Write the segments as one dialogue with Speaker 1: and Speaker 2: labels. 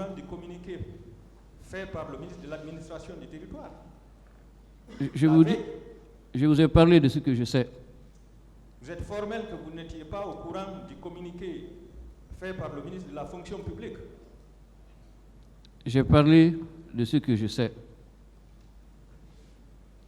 Speaker 1: courant du communiqué fait par le ministre de l'administration du territoire?
Speaker 2: Je vous ai parlé de ce que je sais.
Speaker 1: Vous êtes formel que vous n'étiez pas au courant du communiqué fait par le ministre de la fonction publique?
Speaker 2: J'ai parlé de ce que je sais.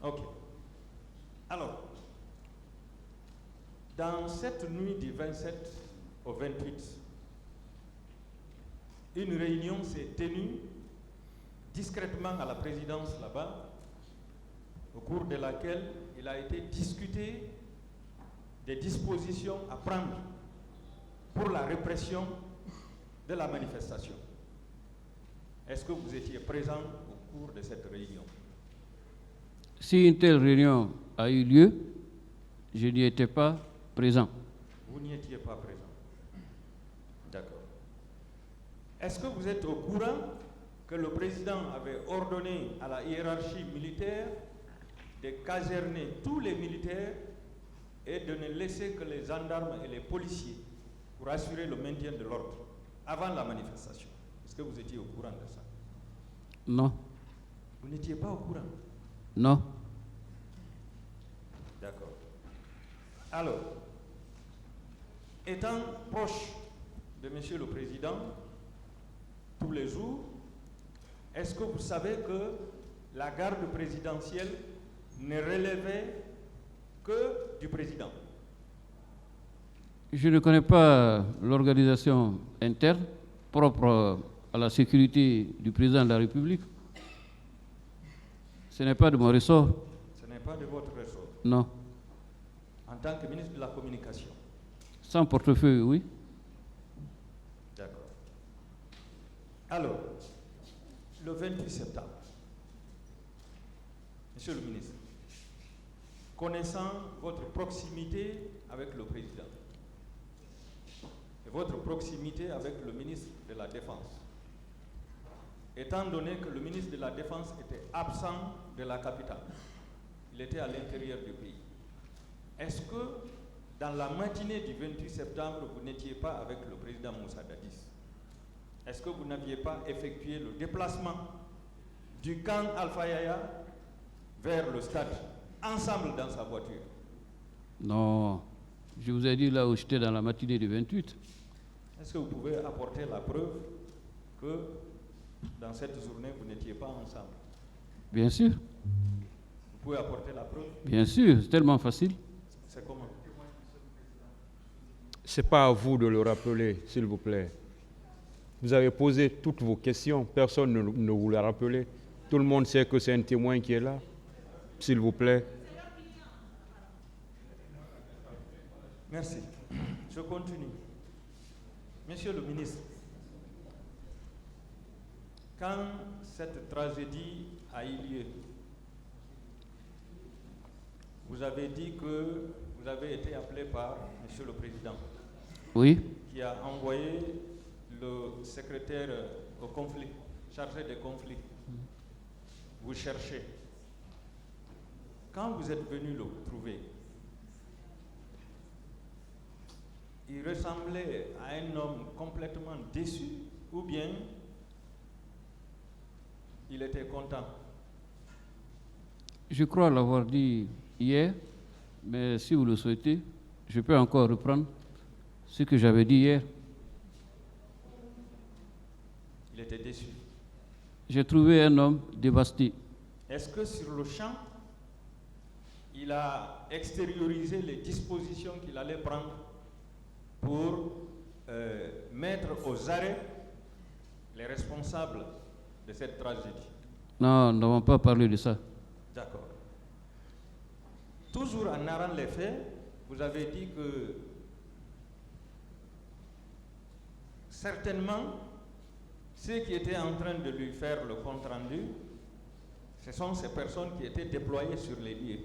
Speaker 1: Ok. Alors, dans cette nuit du 27 au 28, une réunion s'est tenue discrètement à la présidence là-bas, au cours de laquelle il a été discuté des dispositions à prendre pour la répression de la manifestation. Est-ce que vous étiez présent au cours de cette réunion?
Speaker 2: Si une telle réunion a eu lieu, je n'y étais pas présent.
Speaker 1: Vous n'y étiez pas présent. D'accord. Est-ce que vous êtes au courant que le président avait ordonné à la hiérarchie militaire de caserner tous les militaires et de ne laisser que les gendarmes et les policiers pour assurer le maintien de l'ordre avant la manifestation? Est-ce que vous étiez au courant de ça?
Speaker 2: Non.
Speaker 1: Vous n'étiez pas au courant?
Speaker 2: Non.
Speaker 1: D'accord. Alors, étant proche de Monsieur le Président tous les jours, est-ce que vous savez que la garde présidentielle ne relevait que du président?
Speaker 2: Je ne connais pas l'organisation interne propre à la sécurité du président de la République. Ce n'est pas de mon ressort.
Speaker 1: Ce n'est pas de votre ressort?
Speaker 2: Non.
Speaker 1: En tant que ministre de la Communication?
Speaker 2: Sans portefeuille, oui.
Speaker 1: D'accord. Alors, le 28 septembre, Monsieur le ministre, connaissant votre proximité avec le président et votre proximité avec le ministre de la Défense, étant donné que le ministre de la Défense était absent de la capitale, il était à l'intérieur du pays, est-ce que dans la matinée du 28 septembre, vous n'étiez pas avec le président Moussa Dadis? Est-ce que vous n'aviez pas effectué le déplacement du camp Alpha Yaya vers le stade, ensemble dans sa voiture?
Speaker 2: Non. Je vous ai dit là où j'étais dans la matinée du 28.
Speaker 1: Est-ce que vous pouvez apporter la preuve que dans cette journée, vous n'étiez pas ensemble?
Speaker 2: Bien sûr.
Speaker 1: Vous pouvez apporter la preuve?
Speaker 2: Bien sûr, c'est tellement facile.
Speaker 1: C'est comment?
Speaker 3: Ce n'est pas à vous de le rappeler, s'il vous plaît. Vous avez posé toutes vos questions, personne ne vous l'a rappelé. Tout le monde sait que c'est un témoin qui est là. S'il vous plaît.
Speaker 1: Merci. Je continue. Monsieur le ministre, quand cette tragédie a eu lieu, vous avez dit que vous avez été appelé par Monsieur le Président.
Speaker 2: Oui.
Speaker 1: Qui a envoyé le secrétaire au conflit, chargé des conflits. Vous cherchez. Quand vous êtes venu le trouver, il ressemblait à un homme complètement déçu ou bien il était content?
Speaker 2: Je crois l'avoir dit hier, mais si vous le souhaitez, je peux encore reprendre ce que j'avais dit hier.
Speaker 1: Il était déçu.
Speaker 2: J'ai trouvé un homme dévasté.
Speaker 1: Est-ce que sur le champ, il a extériorisé les dispositions qu'il allait prendre pour mettre aux arrêts les responsables de cette tragédie?
Speaker 2: Non, nous n'avons pas parlé de ça.
Speaker 1: D'accord. Toujours en narrant les faits, vous avez dit que certainement, ceux qui étaient en train de lui faire le compte-rendu, ce sont ces personnes qui étaient déployées sur les lieux.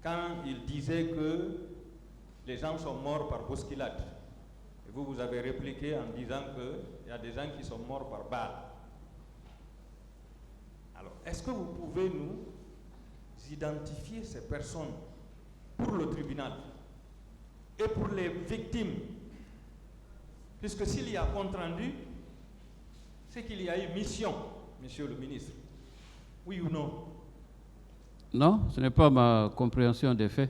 Speaker 1: Quand il disait que les gens sont morts par bousculade, et vous avez répliqué en disant qu'il y a des gens qui sont morts par balle. Alors, est-ce que vous pouvez nous identifier ces personnes pour le tribunal et pour les victimes Puisque s'il y a compte rendu, c'est qu'il y a eu mission, monsieur le ministre. Oui ou non?
Speaker 2: Non, ce n'est pas ma compréhension des faits.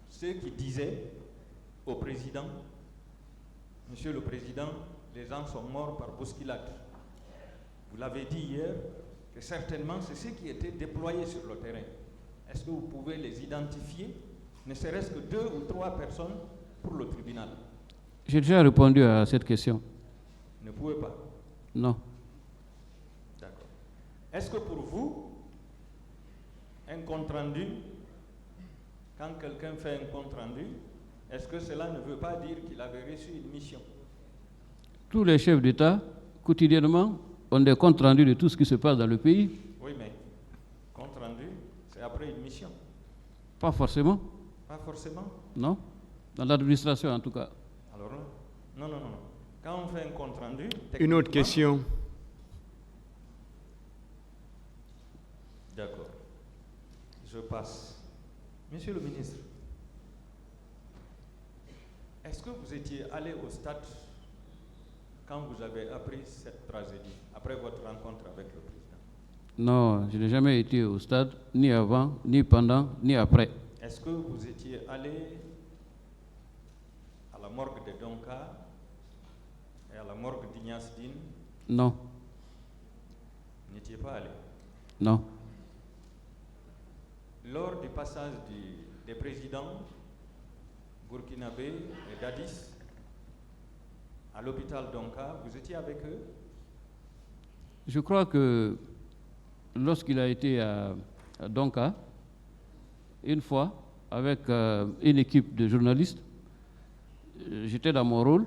Speaker 1: Ceux qui disaient au président, monsieur le président, les gens sont morts par bousculade. Vous l'avez dit hier, que certainement c'est ceux qui étaient déployés sur le terrain. Est-ce que vous pouvez les identifier, ne serait-ce que 2 ou 3 personnes pour le tribunal?
Speaker 2: J'ai déjà répondu à cette question.
Speaker 1: Vous ne pouvez pas?
Speaker 2: Non.
Speaker 1: D'accord. Est-ce que pour vous, un compte rendu, quand quelqu'un fait un compte rendu, est-ce que cela ne veut pas dire qu'il avait reçu une mission?
Speaker 2: Tous les chefs d'État, quotidiennement, ont des comptes rendus de tout ce qui se passe dans le pays.
Speaker 1: Oui, mais compte rendu, c'est après une mission.
Speaker 2: Pas forcément.
Speaker 1: Pas forcément?
Speaker 2: Non. Dans l'administration, en tout cas.
Speaker 1: Alors là, non. Quand on fait un compte rendu...
Speaker 3: Une autre question.
Speaker 1: D'accord. Je passe. Monsieur le ministre, est-ce que vous étiez allé au stade quand vous avez appris cette tragédie, après votre rencontre avec le président?
Speaker 2: Non, je n'ai jamais été au stade, ni avant, ni pendant, ni après.
Speaker 1: Est-ce que vous étiez allé à la morgue de Donka et à la morgue d'Ignace Dine?
Speaker 2: Non.
Speaker 1: Vous n'étiez pas allé?
Speaker 2: Non.
Speaker 1: Lors du passage des présidents burkinabé et Dadis à l'hôpital Donka, vous étiez avec eux?
Speaker 2: Je crois que lorsqu'il a été à Donka, une fois, avec une équipe de journalistes, j'étais dans mon rôle,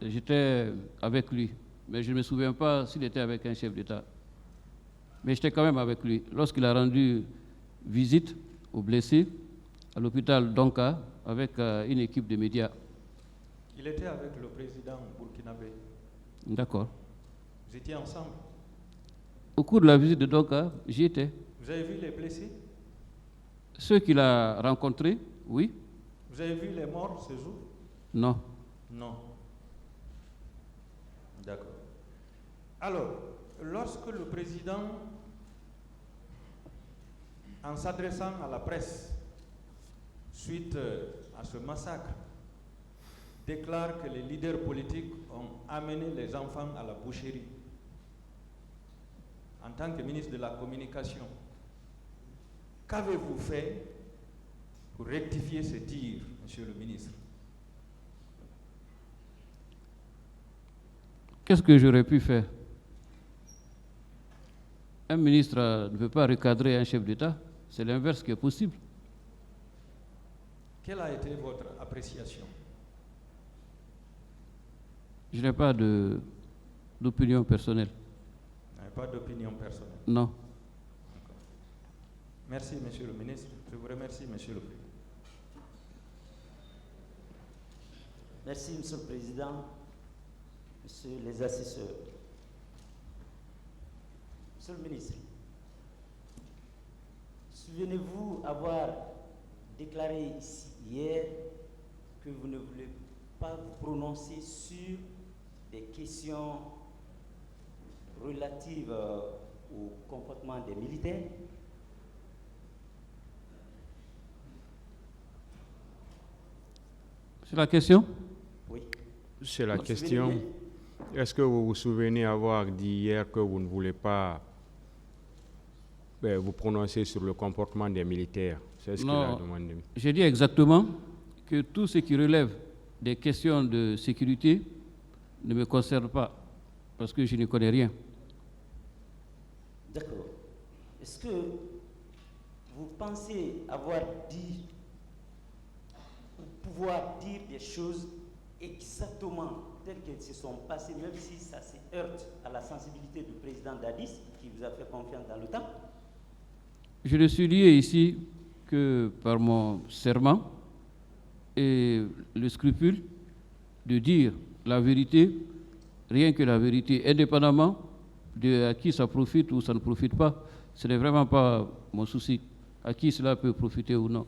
Speaker 2: j'étais avec lui. Mais je ne me souviens pas s'il était avec un chef d'État. Mais j'étais quand même avec lui. Lorsqu'il a rendu visite aux blessés à l'hôpital Donka avec une équipe de médias.
Speaker 1: Il était avec le président burkinabé.
Speaker 2: D'accord.
Speaker 1: Vous étiez ensemble?
Speaker 2: Au cours de la visite de Donka, j'y étais.
Speaker 1: Vous avez vu les blessés?
Speaker 2: Ceux qu'il a rencontrés, oui.
Speaker 1: Vous avez vu les morts ce jour?
Speaker 2: Non.
Speaker 1: Non. D'accord. Alors, lorsque le président, en s'adressant à la presse, suite à ce massacre, déclare que les leaders politiques ont amené les enfants à la boucherie, en tant que ministre de la Communication, qu'avez-vous fait pour rectifier ce tir, monsieur le ministre?
Speaker 2: Qu'est-ce que j'aurais pu faire? Un ministre ne peut pas recadrer un chef d'État. C'est l'inverse qui est possible.
Speaker 1: Quelle a été votre appréciation?
Speaker 2: Je n'ai pas d'opinion personnelle.
Speaker 1: Vous n'avez pas d'opinion personnelle?
Speaker 2: Non.
Speaker 1: Merci, monsieur le ministre. Je vous remercie, monsieur le président.
Speaker 4: Merci, monsieur le président, monsieur les assesseurs. Monsieur le ministre, souvenez-vous avoir déclaré ici hier que vous ne voulez pas vous prononcer sur des questions relatives au comportement des militaires?
Speaker 2: C'est la question?
Speaker 4: Oui.
Speaker 3: C'est la
Speaker 4: Vous
Speaker 3: question.
Speaker 4: souvenez?
Speaker 3: Est-ce que vous vous souvenez avoir dit hier que vous ne voulez pas vous prononcer sur le comportement des militaires? C'est ce qu'il a demandé.
Speaker 2: J'ai dit exactement que tout ce qui relève des questions de sécurité ne me concerne pas, parce que je ne connais rien.
Speaker 4: D'accord. Est-ce que vous pensez avoir dit, ou pouvoir dire des choses exactement telles qu'elles se sont passées, même si ça se heurte à la sensibilité du président Dadis, qui vous a fait confiance dans le temps?
Speaker 2: Je ne suis lié ici que par mon serment et le scrupule de dire la vérité, rien que la vérité, indépendamment de à qui ça profite ou ça ne profite pas. Ce n'est vraiment pas mon souci, à qui cela peut profiter ou non.